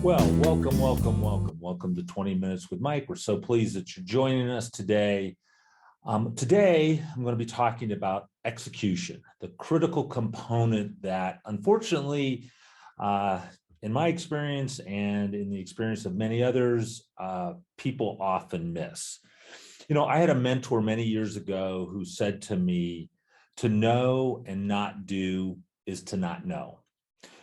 Well, welcome to 20 Minutes with Mike. We're so pleased that you're joining us today. Today, I'm going to be talking about execution, the critical component that unfortunately, in my experience and in the experience of many others, people often miss. You know, I had a mentor many years ago who said to me, to know and not do is to not know.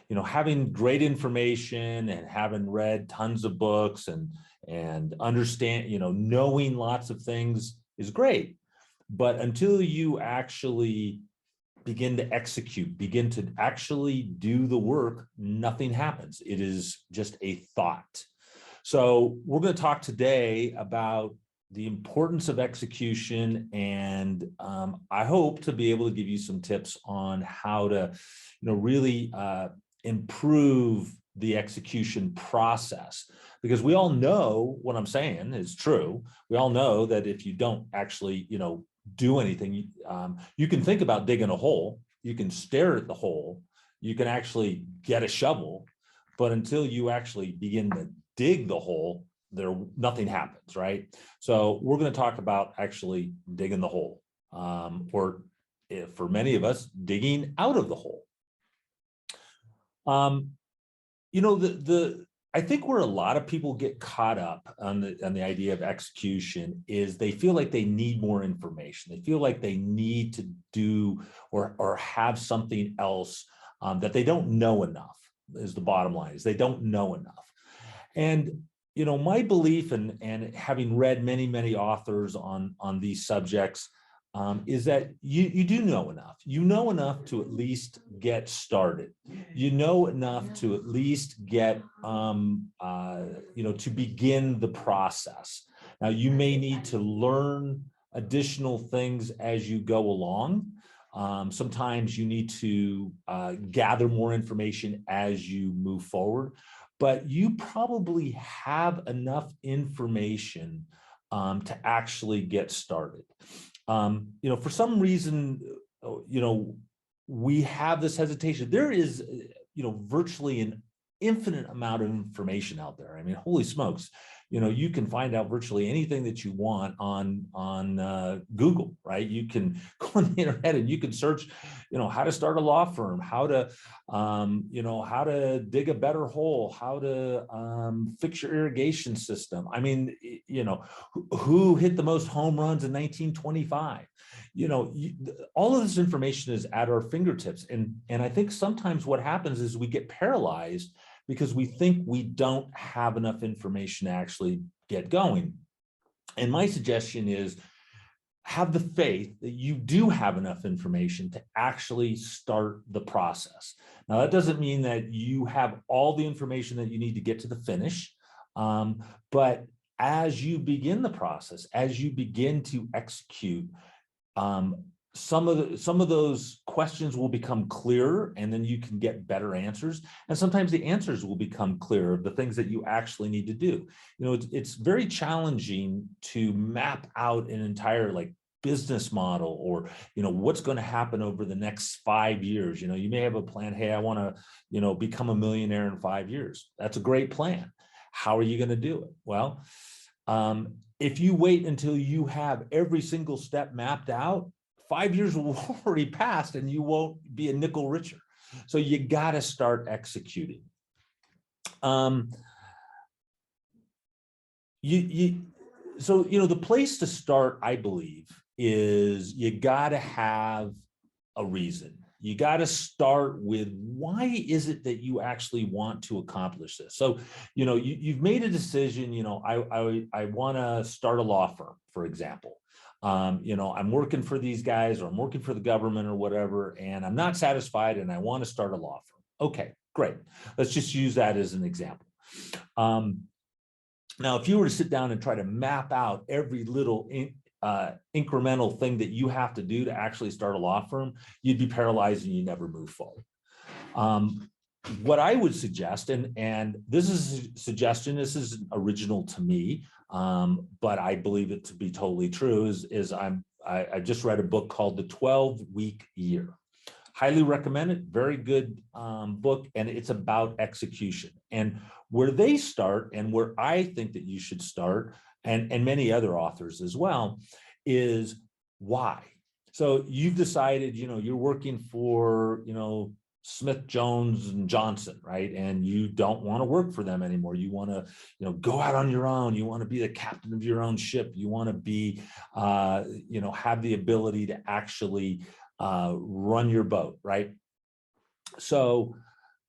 You know, having great information and having read tons of books and understand, knowing lots of things is great. But until you actually begin to execute, begin to actually do the work, nothing happens. It is just a thought. So we're going to talk today about the importance of execution, and I hope to be able to give you some tips on how to, really improve the execution process, because we all know what I'm saying is true. We all know that if you don't actually, do anything, you can think about digging a hole, you can stare at the hole, you can actually get a shovel, but until you actually begin to dig the hole, nothing happens, right? So we're going to talk about actually digging the hole, or for many of us, digging out of the hole. I think where a lot of people get caught up on the idea of execution is they feel like they need more information. They feel like they need to do or have something else that they don't know enough, is the bottom line, is they don't know enough. And my belief, and having read many authors on these subjects, is that you do know enough. You know enough to at least get started. You know enough to at least get, to begin the process. Now, you may need to learn additional things as you go along. Sometimes you need to gather more information as you move forward, but you probably have enough information to actually get started. For some reason, we have this hesitation. There is, virtually an infinite amount of information out there. I mean, holy smokes, you can find out virtually anything that you want on Google, right? You can go on the internet and you can search, how to start a law firm, how to dig a better hole, how to fix your irrigation system. I mean, who hit the most home runs in 1925? All of this information is at our fingertips. And I think sometimes what happens is we get paralyzed because we think we don't have enough information to actually get going. And my suggestion is have the faith that you do have enough information to actually start the process. Now, that doesn't mean that you have all the information that you need to get to the finish, but as you begin the process, as you begin to execute, some of those questions will become clearer, and then you can get better answers. And sometimes the answers will become clearer of the things that you actually need to do. It's very challenging to map out an entire business model, or what's going to happen over the next 5 years. You may have a plan. Hey, I want to become a millionaire in 5 years. That's a great plan. How are you going to do it? Well, if you wait until you have every single step mapped out, 5 years will already passed and you won't be a nickel richer. So you got to start executing. So the place to start, I believe, is you got to have a reason. You got to start with, why is it that you actually want to accomplish this? So, you've made a decision, I want to start a law firm, for example. I'm working for these guys, or I'm working for the government or whatever, and I'm not satisfied and I want to start a law firm. Okay, great. Let's just use that as an example. Now, if you were to sit down and try to map out every little incremental thing that you have to do to actually start a law firm, you'd be paralyzed and you never move forward. What I would suggest, and this is a suggestion, this is original to me, but I believe it to be totally true, is I just read a book called The 12-Week Year. highly recommend it. Very good book, and it's about execution. And where they start, and where I think that you should start, and many other authors as well, is why. So you've decided, you're working for, Smith, Jones, and Johnson, right? And you don't want to work for them anymore. You want to, go out on your own. You want to be the captain of your own ship. You want to be, have the ability to actually run your boat, right? So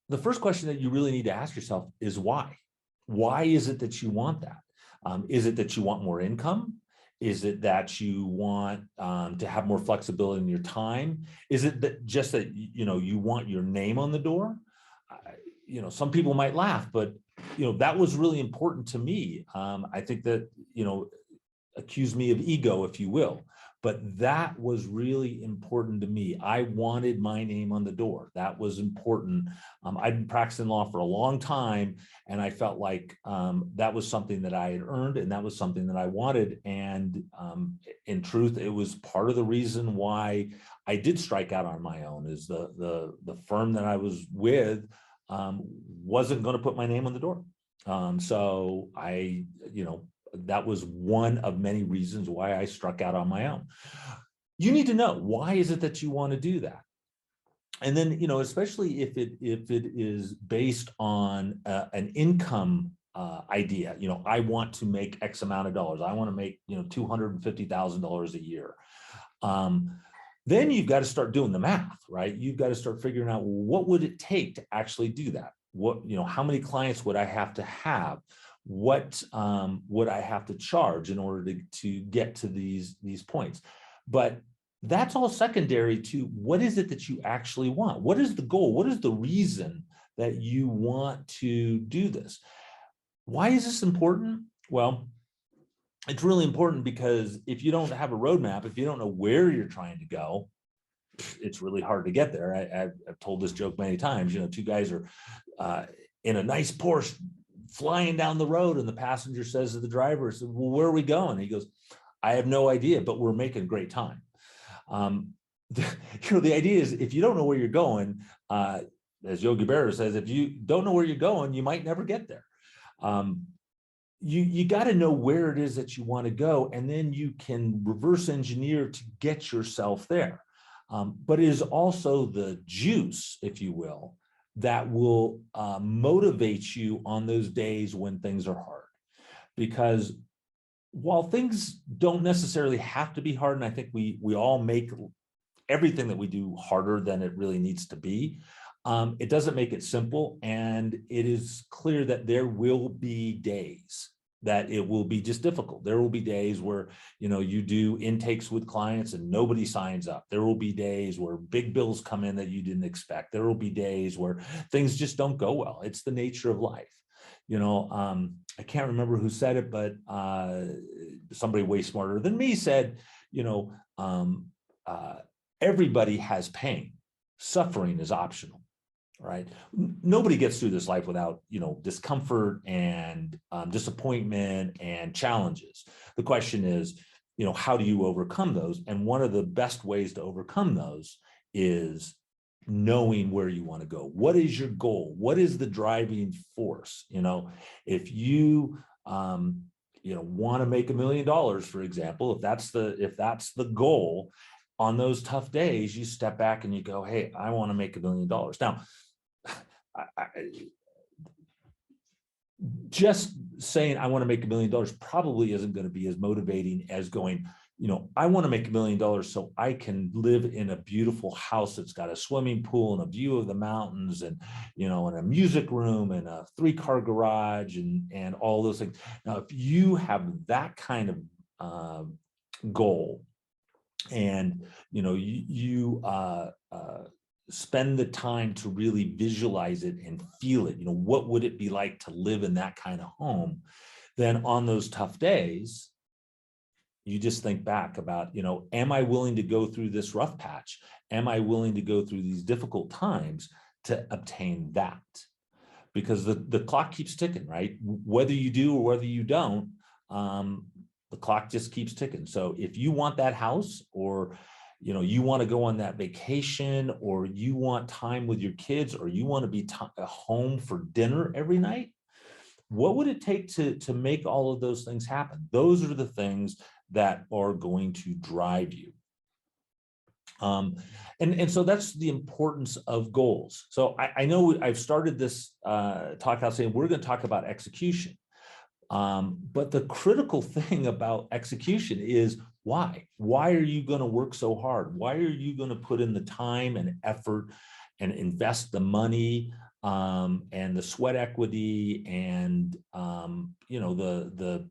the first question that you really need to ask yourself is why? Why is it that you want that? Is it that you want more income? Is it that you want to have more flexibility in your time? Is it that just that, you want your name on the door? Some people might laugh, but, that was really important to me. I think that, accuse me of ego, if you will, but that was really important to me. I wanted my name on the door. That was important. I'd been practicing law for a long time, and I felt like that was something that I had earned, and that was something that I wanted. And in truth, it was part of the reason why I did strike out on my own. Is the firm that I was with wasn't going to put my name on the door. So I, that was one of many reasons why I struck out on my own. You need to know, why is it that you want to do that? And then, especially if it is based on an income idea, I want to make X amount of dollars. I want to make, $250,000 a year. Then you've got to start doing the math, right? You've got to start figuring out, what would it take to actually do that? What, how many clients would I have to have? What would I have to charge in order to get to these points? But that's all secondary to what is it that you actually want? What is the goal? What is the reason that you want to do this? Why is this important? Well, it's really important because if you don't have a roadmap, if you don't know where you're trying to go, it's really hard to get there. I've told this joke many times. Two guys are in a nice Porsche flying down the road, and the passenger says to the driver, "Well, where are we going?" He goes, "I have no idea, but we're making great time." The idea is, if you don't know where you're going, as Yogi Berra says, if you don't know where you're going, you might never get there. You got to know where it is that you want to go, and then you can reverse engineer to get yourself there. But it is also the juice, if you will, that will motivate you on those days when things are hard. Because while things don't necessarily have to be hard, and I think we all make everything that we do harder than it really needs to be, it doesn't make it simple. And it is clear that there will be days that it will be just difficult. There will be days where, you do intakes with clients and nobody signs up. There will be days where big bills come in that you didn't expect. There will be days where things just don't go well. It's the nature of life. I can't remember who said it, but somebody way smarter than me said, everybody has pain. Suffering is optional. Right? Nobody gets through this life without, discomfort and disappointment and challenges. The question is, how do you overcome those? And one of the best ways to overcome those is knowing where you want to go. What is your goal? What is the driving force? If you, want to make $1 million, for example, if that's the goal, on those tough days, you step back and you go, "Hey, I want to make $1 million." Now, just saying I want to make $1 million probably isn't going to be as motivating as going, I want to make $1 million so I can live in a beautiful house that's got a swimming pool and a view of the mountains, and and a music room and a 3-car garage and all those things. Now, if you have that kind of goal, and you spend the time to really visualize it and feel it, what would it be like to live in that kind of home? Then on those tough days, you just think back about, am I willing to go through this rough patch? Am I willing to go through these difficult times to obtain that? Because the clock keeps ticking, right? Whether you do or whether you don't, the clock just keeps ticking. So if you want that house, or you want to go on that vacation, or you want time with your kids, or you want to be home for dinner every night. What would it take to make all of those things happen? Those are the things that are going to drive you. And so that's the importance of goals. So I know I've started this talk out saying we're going to talk about execution. But the critical thing about execution is why? Why are you going to work so hard? Why are you going to put in the time and effort and invest the money and the sweat equity and the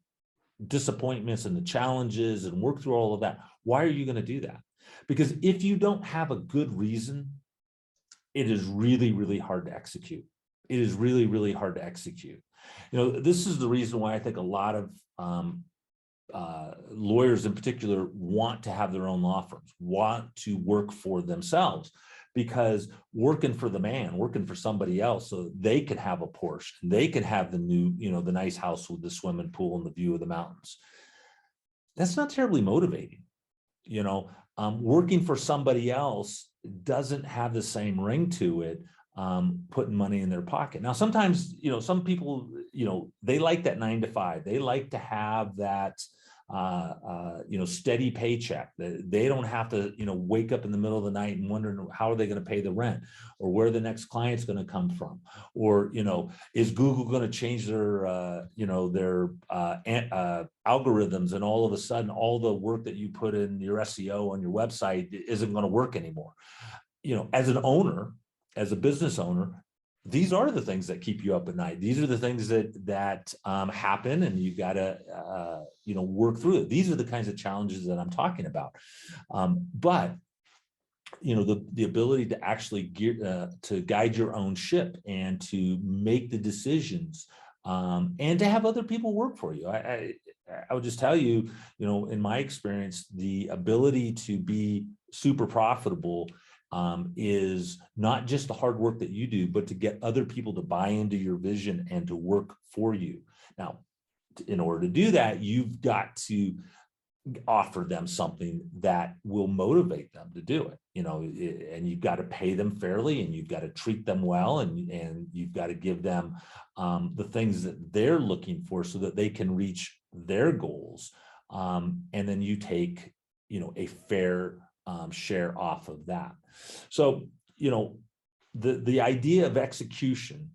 disappointments and the challenges and work through all of that? Why are you going to do that? Because if you don't have a good reason, it is really, really hard to execute. It is really, really hard to execute. This is the reason why I think a lot of lawyers in particular want to have their own law firms, want to work for themselves, because working for the man, working for somebody else so they could have a Porsche, they could have the new, the nice house with the swimming pool and the view of the mountains. That's not terribly motivating. Working for somebody else doesn't have the same ring to it, putting money in their pocket. Now, sometimes, some people, they like that 9 to 5. They like to have that, steady paycheck. They don't have to, wake up in the middle of the night and wondering how are they going to pay the rent, or where the next client's going to come from, or, is Google going to change their, their algorithms, and all of a sudden all the work that you put in your SEO on your website isn't going to work anymore. As an owner, as a business owner, these are the things that keep you up at night. These are the things that happen, and you've got to work through it. These are the kinds of challenges that I'm talking about. But the ability to actually to guide your own ship and to make the decisions, and to have other people work for you. I would just tell you, in my experience, the ability to be super profitable is not just the hard work that you do, but to get other people to buy into your vision and to work for you. Now, in order to do that, you've got to offer them something that will motivate them to do it, and you've got to pay them fairly, and you've got to treat them well, and you've got to give them the things that they're looking for so that they can reach their goals. And then you take, a fair share off of that. So, the idea of execution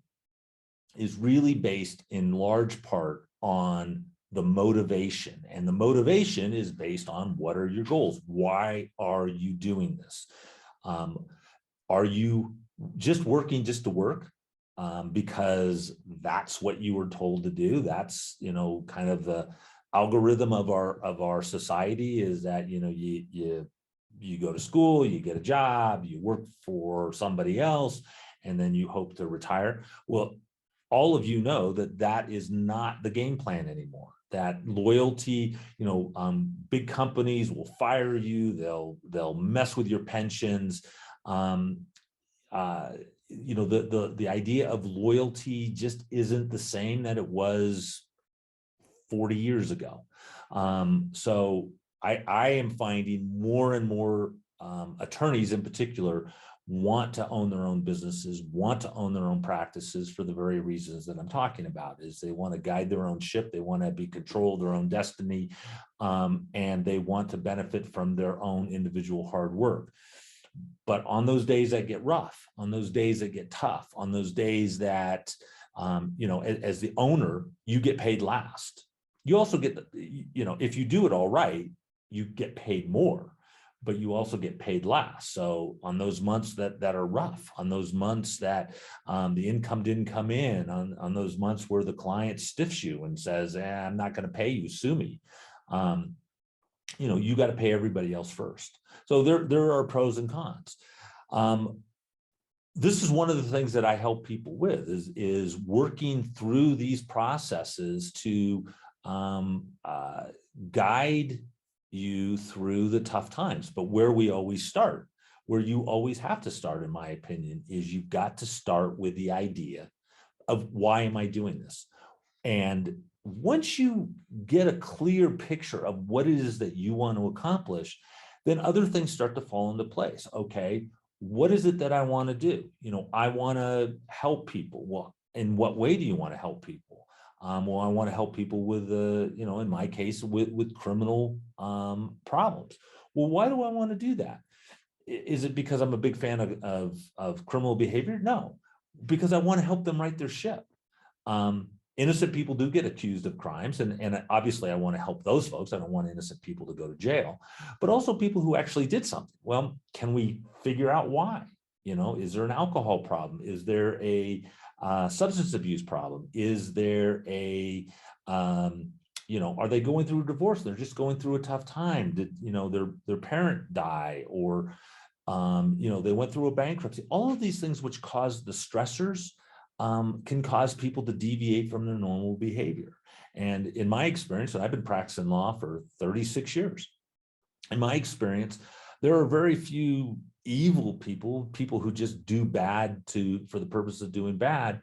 is really based in large part on the motivation, and the motivation is based on what are your goals? Why are you doing this? Are you just working just to work because that's what you were told to do? That's, kind of the algorithm of our society, is that, you go to school, you get a job, you work for somebody else, and then you hope to retire. Well, all of you know that is not the game plan anymore. That loyalty, big companies will fire you. They'll mess with your pensions. The idea of loyalty just isn't the same that it was 40 years ago. So I am finding more and more attorneys in particular want to own their own businesses, want to own their own practices for the very reasons that I'm talking about, is they want to guide their own ship, they want to be control of their own destiny, and they want to benefit from their own individual hard work. But on those days that get rough, on those days that get tough, on those days that, as the owner, you get paid last. You also get, if you do it all right, you get paid more, but you also get paid less. So on those months that are rough, on those months that the income didn't come in, on those months where the client stiffs you and says, I'm not going to pay you, sue me, you got to pay everybody else first. So there are pros and cons. This is one of the things that I help people with, is working through these processes to guide you through the tough times. But where we always start, where you always have to start, in my opinion, is you've got to start with the idea of, why am I doing this? And once you get a clear picture of what it is that you want to accomplish, then other things start to fall into place. Okay, what is it that I want to do? I want to help people. Well, in what way do you want to help people? Well, I want to help people with, in my case, with criminal problems. Well, why do I want to do that? Is it because I'm a big fan of criminal behavior? No, because I want to help them right their ship. Innocent people do get accused of crimes, and obviously I want to help those folks. I don't want innocent people to go to jail, but also people who actually did something. Well, can we figure out why? Is there an alcohol problem? Is there a substance abuse problem? Is there a are they going through a divorce? They're just going through a tough time. Did their parent die, or they went through a bankruptcy? All of these things which cause the stressors can cause people to deviate from their normal behavior. And in my experience, and I've been practicing law for 36 years, in my experience, there are very few evil people who just do bad for the purpose of doing bad.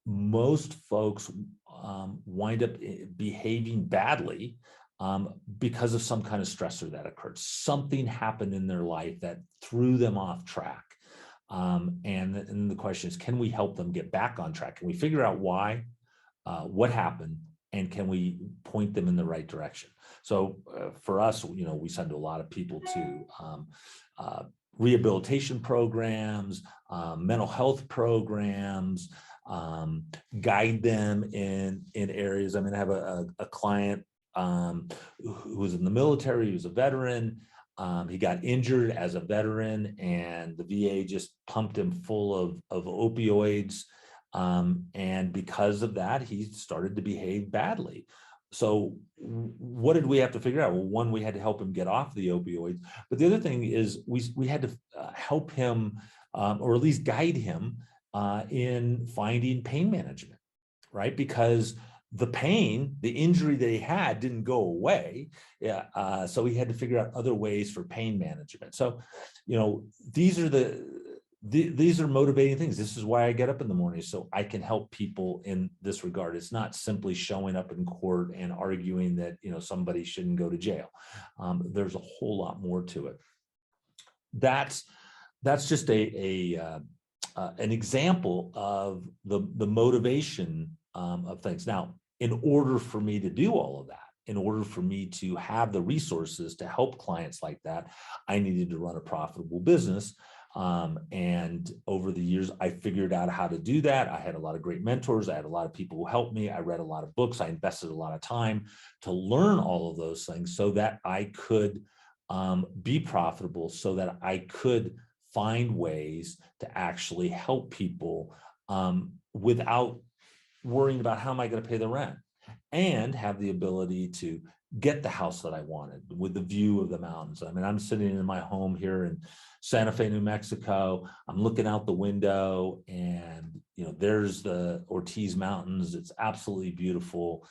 Most folks wind up behaving badly because of some kind of stressor that occurred. Something happened in their life that threw them off track. And the question is, can we help them get back on track? Can we figure out why, what happened, and can we point them in the right direction? So for us, we send a lot of people to rehabilitation programs, mental health programs, guide them in areas. I mean, I have a client who was in the military. He was a veteran. He got injured as a veteran, and the VA just pumped him full of opioids. And because of that, he started to behave badly. So what did we have to figure out? Well, one, we had to help him get off the opioids. But the other thing is we had to help him, or at least guide him in finding pain management, right? Because the pain, the injury that he had didn't go away. So he had to figure out other ways for pain management. So, these are motivating things. This is why I get up in the morning, so I can help people in this regard. It's not simply showing up in court and arguing that, somebody shouldn't go to jail. There's a whole lot more to it. That's just an example of the motivation of things. Now, in order for me to do all of that, in order for me to have the resources to help clients like that, I needed to run a profitable business. And over the years, I figured out how to do that. I had a lot of great mentors. I had a lot of people who helped me. I read a lot of books. I invested a lot of time to learn all of those things so that I could be profitable, so that I could find ways to actually help people without worrying about how am I going to pay the rent, and have the ability to get the house that I wanted with the view of the mountains. I mean, I'm sitting in my home here in Santa Fe, New Mexico. I'm looking out the window, and there's the Ortiz Mountains. It's absolutely beautiful.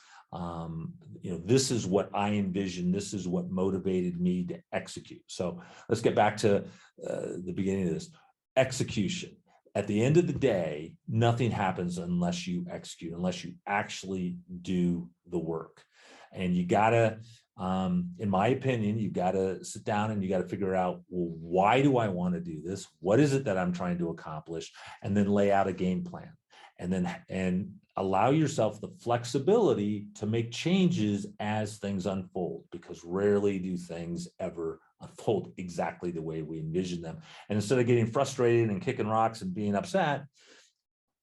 This is what I envisioned. This is what motivated me to execute. So let's get back to the beginning of this. Execution. At the end of the day, nothing happens unless you execute, unless you actually do the work. And you gotta, in my opinion, you gotta sit down and you gotta figure out, well, why do I want to do this? What is it that I'm trying to accomplish? And then lay out a game plan. And allow yourself the flexibility to make changes as things unfold, because rarely do things ever unfold exactly the way we envision them. And instead of getting frustrated and kicking rocks and being upset,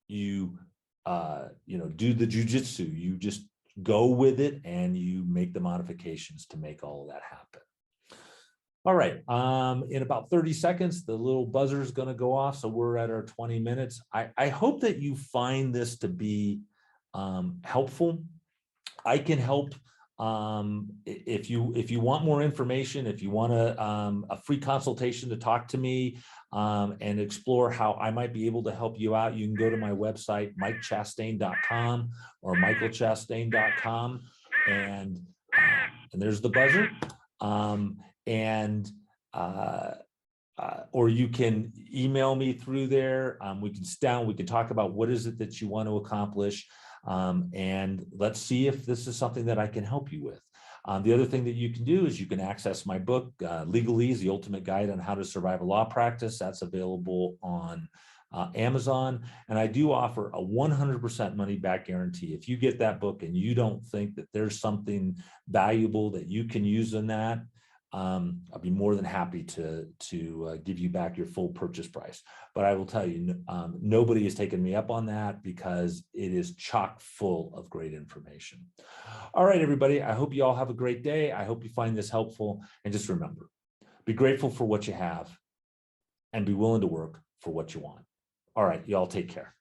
you do the jujitsu. You just go with it and you make the modifications to make all of that happen. All right, in about 30 seconds, the little buzzer is going to go off. So we're at our 20 minutes. I hope that you find this to be helpful. I can help if you want more information, if you want a free consultation to talk to me and explore how I might be able to help you out, you can go to my website, mikechastain.com or michaelchastain.com, and there's the buzzer. Or you can email me through there. We can talk about what is it that you want to accomplish. And let's see if this is something that I can help you with. The other thing that you can do is you can access my book, Legalese, The Ultimate Guide on How to Survive a Law Practice. That's available on Amazon. And I do offer a 100% money back guarantee. If you get that book and you don't think that there's something valuable that you can use in that, I'll be more than happy to give you back your full purchase price. But I will tell you, nobody has taken me up on that because it is chock full of great information. All right, everybody, I hope you all have a great day. I hope you find this helpful. And just remember, be grateful for what you have and be willing to work for what you want. All right, y'all take care.